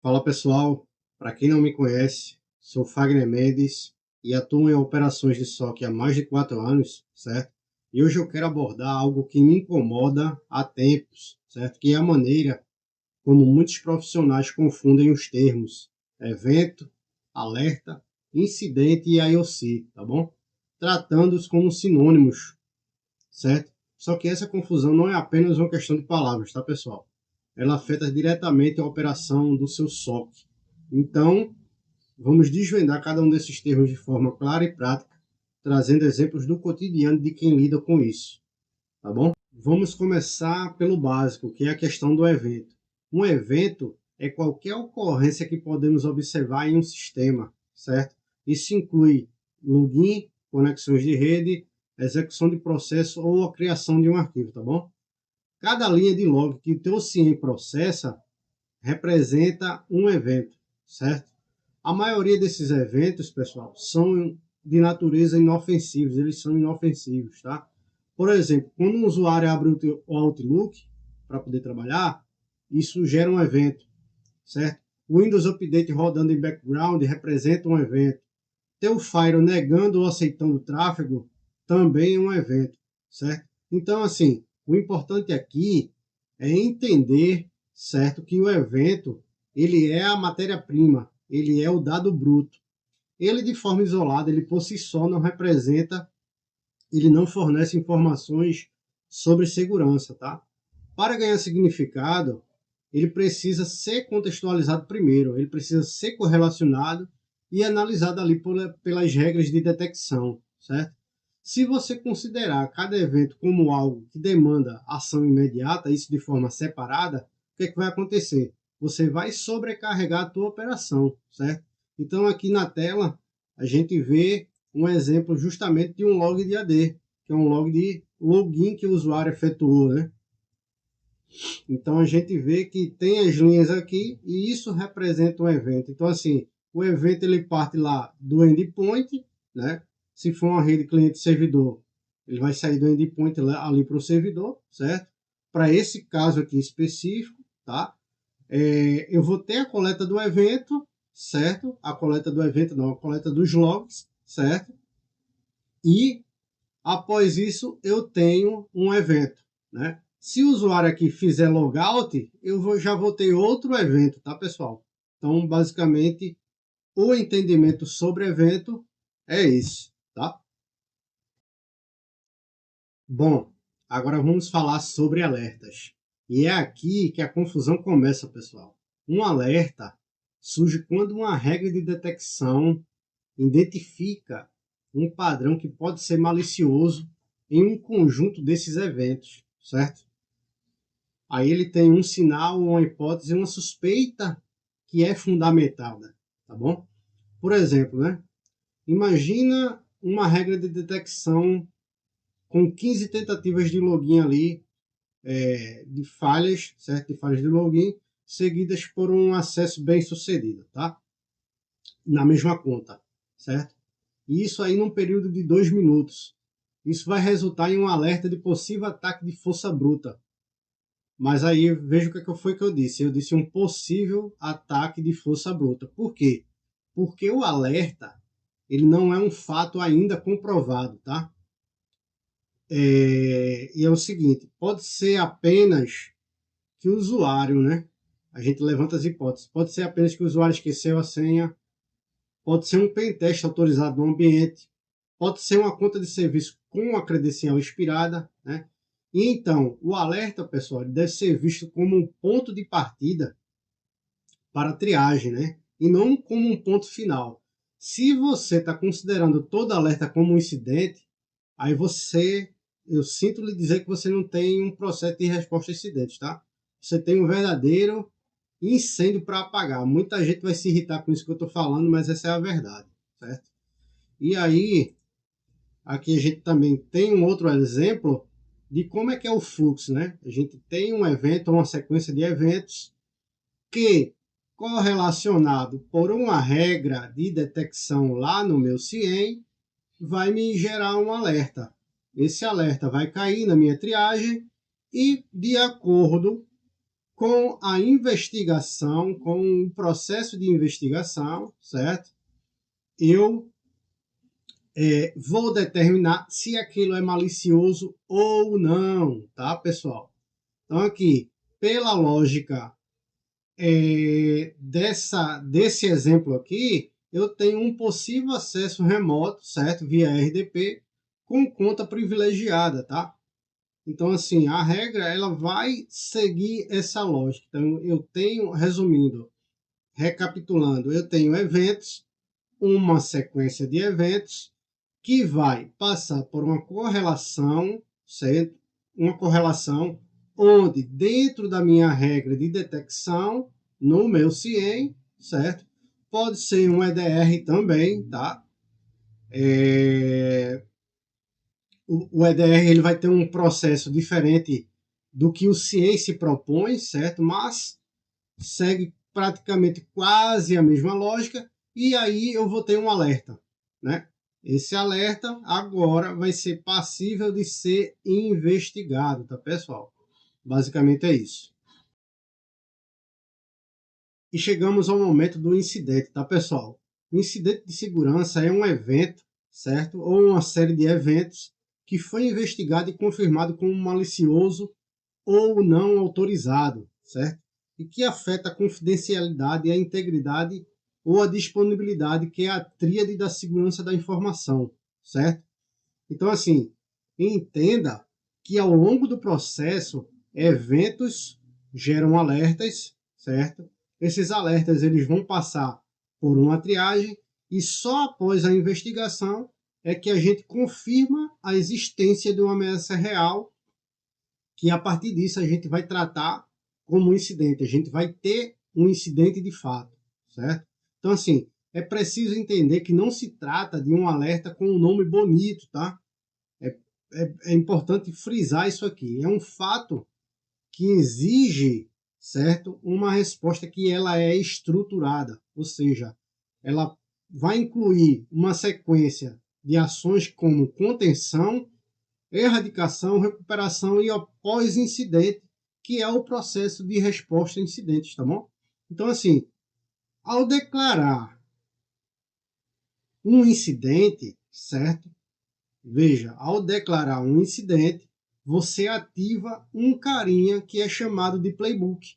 Fala pessoal, para quem não me conhece, sou Fagner Mendes e atuo em operações de SOC há mais de 4 anos, certo? E hoje eu quero abordar algo que me incomoda há tempos, certo? Que é a maneira como muitos profissionais confundem os termos evento, alerta, incidente e IOC, tá bom? Tratando-os como sinônimos, certo? Só que essa confusão não é apenas uma questão de palavras, tá pessoal? Ela afeta diretamente a operação do seu SOC. Então, vamos desvendar cada um desses termos de forma clara e prática, trazendo exemplos do cotidiano de quem lida com isso, tá bom? Vamos começar pelo básico, que é a questão do evento. Um evento é qualquer ocorrência que podemos observar em um sistema, certo? Isso inclui login, conexões de rede, execução de processo ou a criação de um arquivo, tá bom? Cada linha de log que o teu CIEM processa representa um evento, certo? A maioria desses eventos, pessoal, são de natureza inofensivos, eles são inofensivos, tá? Por exemplo, quando um usuário abre o Outlook para poder trabalhar, isso gera um evento, certo? O Windows Update rodando em background representa um evento. Ter Fire negando ou aceitando o tráfego também é um evento, certo? Então, assim, o importante aqui é entender, certo, que o evento, ele é a matéria-prima, ele é o dado bruto. Ele, de forma isolada, ele por si só não representa, ele não fornece informações sobre segurança, tá? Para ganhar significado, ele precisa ser contextualizado primeiro, ele precisa ser correlacionado e analisado ali pelas regras de detecção, certo? Se você considerar cada evento como algo que demanda ação imediata, isso de forma separada, o que é que vai acontecer? Você vai sobrecarregar a tua operação, certo? Então aqui na tela a gente vê um exemplo justamente de um log de AD, que é um log de login que o usuário efetuou, né? Então a gente vê que tem as linhas aqui e isso representa um evento. Então assim, o evento ele parte lá do endpoint, né? Se for uma rede cliente-servidor, ele vai sair do endpoint ali para o servidor, certo? Para esse caso aqui específico, tá? Eu vou ter a coleta do evento, certo? A coleta do evento não, a coleta dos logs, certo? E após isso eu tenho um evento, né? Se o usuário aqui fizer logout, já vou ter outro evento, tá, pessoal? Então, basicamente, o entendimento sobre evento é isso, tá? Bom, agora vamos falar sobre alertas. E é aqui que a confusão começa, pessoal. Um alerta surge quando uma regra de detecção identifica um padrão que pode ser malicioso em um conjunto desses eventos, certo? Aí ele tem um sinal, uma hipótese, uma suspeita que é fundamentada, tá bom? Por exemplo, né? Imagina uma regra de detecção com 15 tentativas de login ali, de falhas, certo? De falhas de login, seguidas por um acesso bem sucedido, tá? Na mesma conta, certo? E isso aí num período de 2 minutos. Isso vai resultar em um alerta de possível ataque de força bruta. Mas aí veja o que foi que eu disse. Eu disse um possível ataque de força bruta. Por quê? Porque o alerta ele não é um fato ainda comprovado, tá? E é o seguinte, pode ser apenas que o usuário, né? A gente levanta as hipóteses. Pode ser apenas que o usuário esqueceu a senha, pode ser um pentest autorizado no ambiente, pode ser uma conta de serviço com a credencial expirada, né? E então, o alerta, pessoal, deve ser visto como um ponto de partida para a triagem, né? E não como um ponto final. Se você está considerando todo alerta como um incidente, aí eu sinto lhe dizer que você não tem um processo de resposta a incidentes, tá? Você tem um verdadeiro incêndio para apagar. Muita gente vai se irritar com isso que eu estou falando, mas essa é a verdade, certo? E aí, aqui a gente também tem um outro exemplo de como é que é o fluxo, né? A gente tem um evento, uma sequência de eventos que, correlacionado por uma regra de detecção lá no meu CIEM, vai me gerar um alerta. Esse alerta vai cair na minha triagem e, de acordo com a investigação, com o processo de investigação, certo? Eu vou determinar se aquilo é malicioso ou não, tá, pessoal? Então, aqui, pela lógica desse exemplo aqui, eu tenho um possível acesso remoto, certo? Via RDP, com conta privilegiada, tá? Então, assim, a regra, ela vai seguir essa lógica. Então, eu tenho, resumindo, recapitulando, eu tenho eventos, uma sequência de eventos, que vai passar por uma correlação, certo? Uma correlação onde, dentro da minha regra de detecção, no meu CIEM, certo? Pode ser um EDR também, tá? O EDR ele vai ter um processo diferente do que o CIEM se propõe, certo? Mas segue praticamente quase a mesma lógica, e aí eu vou ter um alerta, né? Esse alerta agora vai ser passível de ser investigado, tá, pessoal? Basicamente é isso. E chegamos ao momento do incidente, tá, pessoal? O incidente de segurança é um evento, certo? Ou uma série de eventos que foi investigado e confirmado como malicioso ou não autorizado, certo? E que afeta a confidencialidade, a integridade ou a disponibilidade, que é a tríade da segurança da informação, certo? Então, assim, entenda que ao longo do processo, eventos geram alertas, certo? Esses alertas eles vão passar por uma triagem e só após a investigação é que a gente confirma a existência de uma ameaça real, que a partir disso a gente vai tratar como um incidente, a gente vai ter um incidente de fato, certo? Então, assim, é preciso entender que não se trata de um alerta com um nome bonito, tá? É importante frisar isso aqui. É um fato que exige, certo, uma resposta que ela é estruturada, ou seja, ela vai incluir uma sequência de ações como contenção, erradicação, recuperação e pós-incidente, que é o processo de resposta a incidentes, tá bom? Então, assim, ao declarar um incidente, certo? Veja, ao declarar um incidente, você ativa um carinha que é chamado de playbook.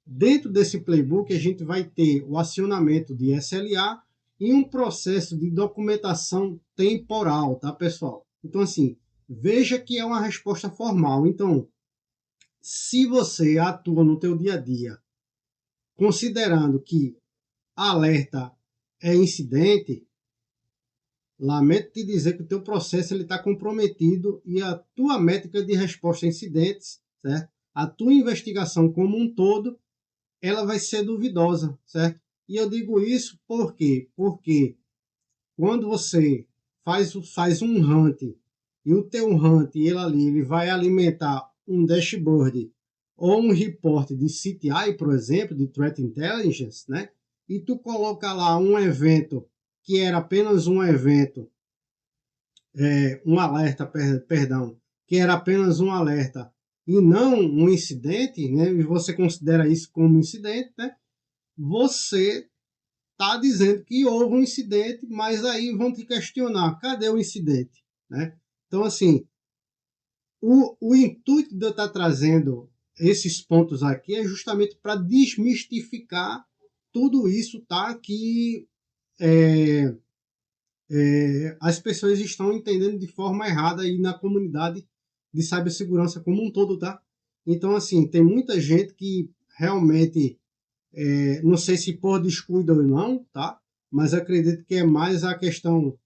Dentro desse playbook, a gente vai ter o acionamento de SLA e um processo de documentação temporal, tá, pessoal? Então, assim, veja que é uma resposta formal. Então, se você atua no teu dia a dia, considerando que alerta é incidente, lamento te dizer que o teu processo está comprometido e a tua métrica de resposta a incidentes, certo? A tua investigação como um todo, ela vai ser duvidosa, certo? E eu digo isso por quê? Porque quando você faz um hunt e o teu hunt ele vai alimentar um dashboard ou um report de CTI, por exemplo, de Threat Intelligence, né? E tu coloca lá um evento que era apenas um evento, um alerta, perdão, que era apenas um alerta e não um incidente, né? E você considera isso como incidente, né? Você está dizendo que houve um incidente, mas aí vão te questionar, cadê o incidente, né? Então, assim, o intuito de eu estar trazendo esses pontos aqui é justamente para desmistificar tudo isso, tá? Que as pessoas estão entendendo de forma errada aí na comunidade de cibersegurança como um todo, tá? Então, assim, tem muita gente que realmente, não sei se por descuido ou não, tá? Mas acredito que é mais a questão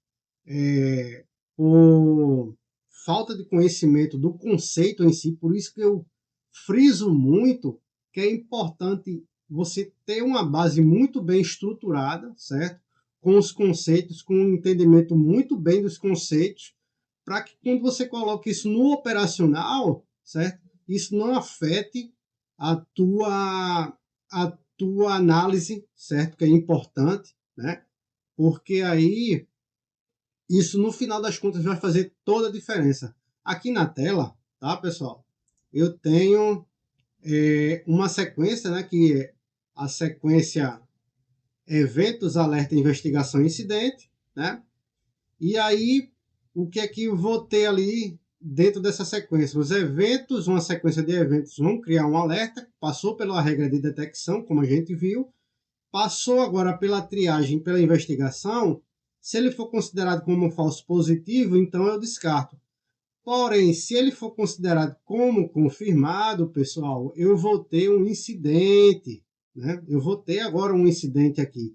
por falta de conhecimento do conceito em si, por isso que eu friso muito que é importante você ter uma base muito bem estruturada, certo? Com os conceitos, com um entendimento muito bem dos conceitos, para que quando você coloque isso no operacional, certo? Isso não afete a tua análise, certo? Que é importante, né? Porque aí isso no final das contas vai fazer toda a diferença. Aqui na tela, tá, pessoal? Eu tenho uma sequência, né, que é a sequência eventos, alerta, investigação, incidente, né? E aí, o que é que eu vou ter ali dentro dessa sequência? Os eventos, uma sequência de eventos vão criar um alerta, passou pela regra de detecção, como a gente viu, passou agora pela triagem, pela investigação. Se ele for considerado como um falso positivo, então eu descarto. Porém, se ele for considerado como confirmado, pessoal, eu vou ter um incidente, né? Eu vou ter agora um incidente aqui.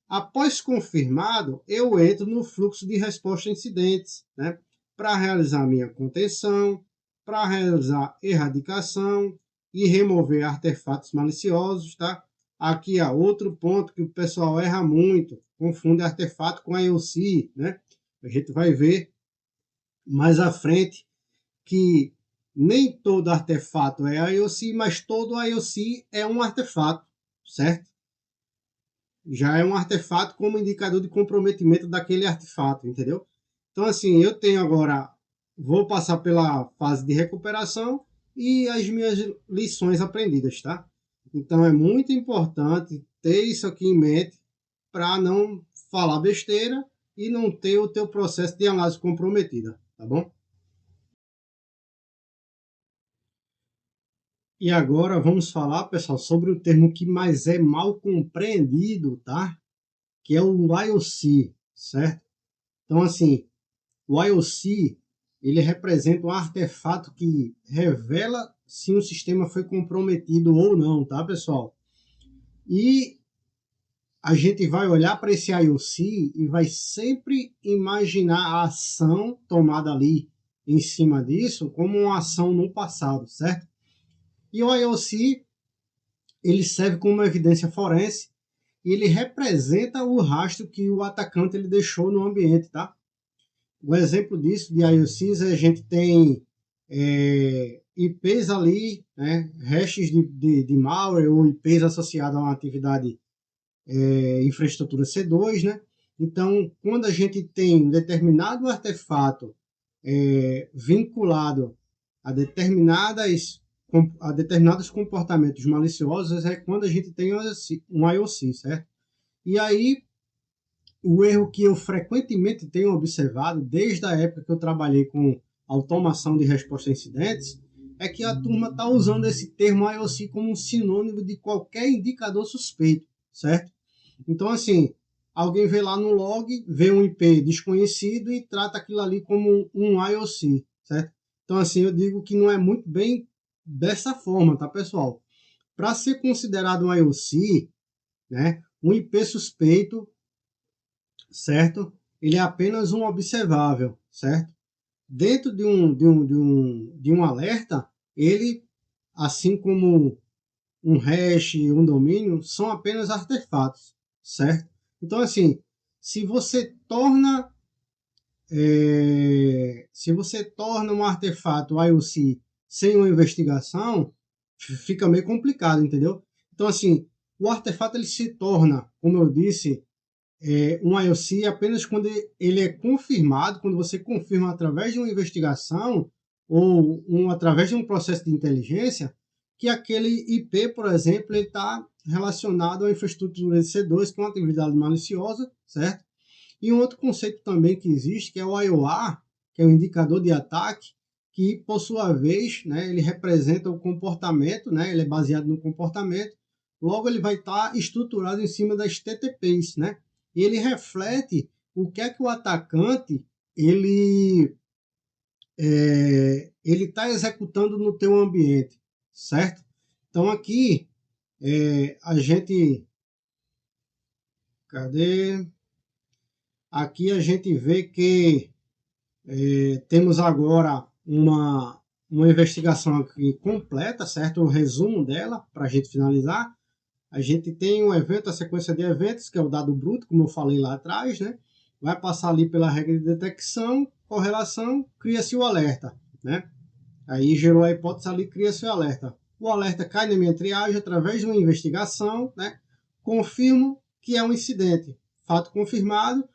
Após confirmado, eu entro no fluxo de resposta a incidentes, né? Para realizar minha contenção, para realizar erradicação e remover artefatos maliciosos, tá? Aqui há outro ponto que o pessoal erra muito, confunde artefato com IOC, né? A gente vai ver mais à frente que nem todo artefato é IOC, mas todo IOC é um artefato, certo? Já é um artefato como indicador de comprometimento daquele artefato, entendeu? Então, assim, eu tenho agora, vou passar pela fase de recuperação e as minhas lições aprendidas, tá? Então, é muito importante ter isso aqui em mente para não falar besteira e não ter o teu processo de análise comprometida, tá bom? E agora vamos falar, pessoal, sobre o termo que mais é mal compreendido, tá? Que é o IOC, certo? Então, assim, o IOC, ele representa um artefato que revela se um sistema foi comprometido ou não, tá, pessoal? E a gente vai olhar para esse IOC e vai sempre imaginar a ação tomada ali em cima disso como uma ação no passado, certo? E o IOC, ele serve como evidência forense e ele representa o rastro que o atacante ele deixou no ambiente, tá? Um exemplo disso de IOCs, a gente tem IPs ali, né, hashes de malware ou IPs associados a uma atividade infraestrutura C2, né? Então, quando a gente tem um determinado artefato vinculado a determinados comportamentos maliciosos, é quando a gente tem um IOC, certo? E aí, o erro que eu frequentemente tenho observado, desde a época que eu trabalhei com automação de resposta a incidentes, é que a turma está usando esse termo IOC como um sinônimo de qualquer indicador suspeito, certo? Então, assim, alguém vê lá no log, vê um IP desconhecido e trata aquilo ali como um IOC, certo? Então, assim, eu digo que não é muito bem dessa forma, tá, pessoal? Para ser considerado um IOC, né, um IP suspeito, certo? Ele é apenas um observável, certo? Dentro de um alerta, ele, assim como um hash, um domínio, são apenas artefatos, certo? Então, assim, se você torna um artefato IOC sem uma investigação, fica meio complicado, entendeu? Então, assim, o artefato ele se torna, como eu disse, um IOC apenas quando ele é confirmado, quando você confirma através de uma investigação ou através de um processo de inteligência, que aquele IP, por exemplo, está relacionado à infraestrutura de C2, que é uma atividade maliciosa, certo? E um outro conceito também que existe, que é o IOR, que é o indicador de ataque, que, por sua vez, né, ele representa o comportamento, né, ele é baseado no comportamento, logo ele vai estar estruturado em cima das TTPs, né? E ele reflete o que é que o atacante ele está executando no teu ambiente, certo? Então aqui a gente, cadê? Aqui a gente vê que temos agora uma investigação aqui completa, certo? O resumo dela para a gente finalizar. A gente tem um evento, a sequência de eventos, que é o dado bruto, como eu falei lá atrás, né? Vai passar ali pela regra de detecção, correlação, cria-se o alerta, né? Aí gerou a hipótese ali, cria-se o alerta. O alerta cai na minha triagem através de uma investigação, né? Confirmo que é um incidente. Fato confirmado,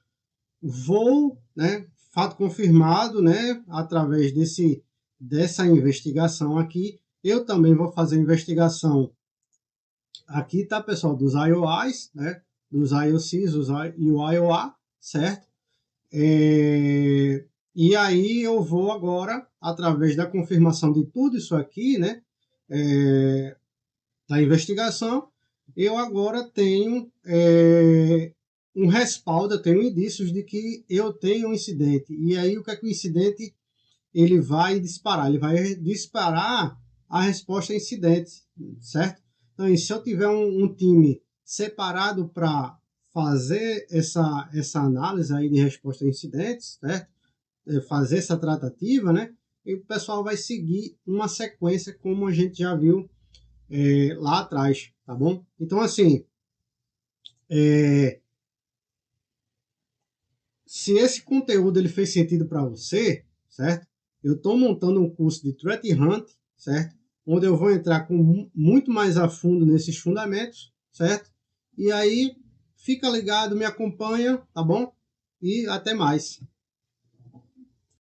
né? Fato confirmado, né? Através dessa investigação aqui, Eu também vou fazer investigação aqui, tá, pessoal, dos IOIs, né, dos IOCs e o IOA, certo? E aí eu vou agora, através da confirmação de tudo isso aqui, né, da investigação, eu agora tenho um respaldo, eu tenho indícios de que eu tenho um incidente. E aí o que é que o incidente ele vai disparar? Ele vai disparar a resposta a incidente, certo? Então, se eu tiver um time separado para fazer essa análise aí de resposta a incidentes, certo? Fazer essa tratativa, né? E o pessoal vai seguir uma sequência como a gente já viu lá atrás, tá bom? Então, assim, se esse conteúdo ele fez sentido para você, certo? Eu estou montando um curso de Threat Hunt, certo? Onde eu vou entrar com muito mais a fundo nesses fundamentos, certo? E aí, fica ligado, me acompanha, tá bom? E até mais.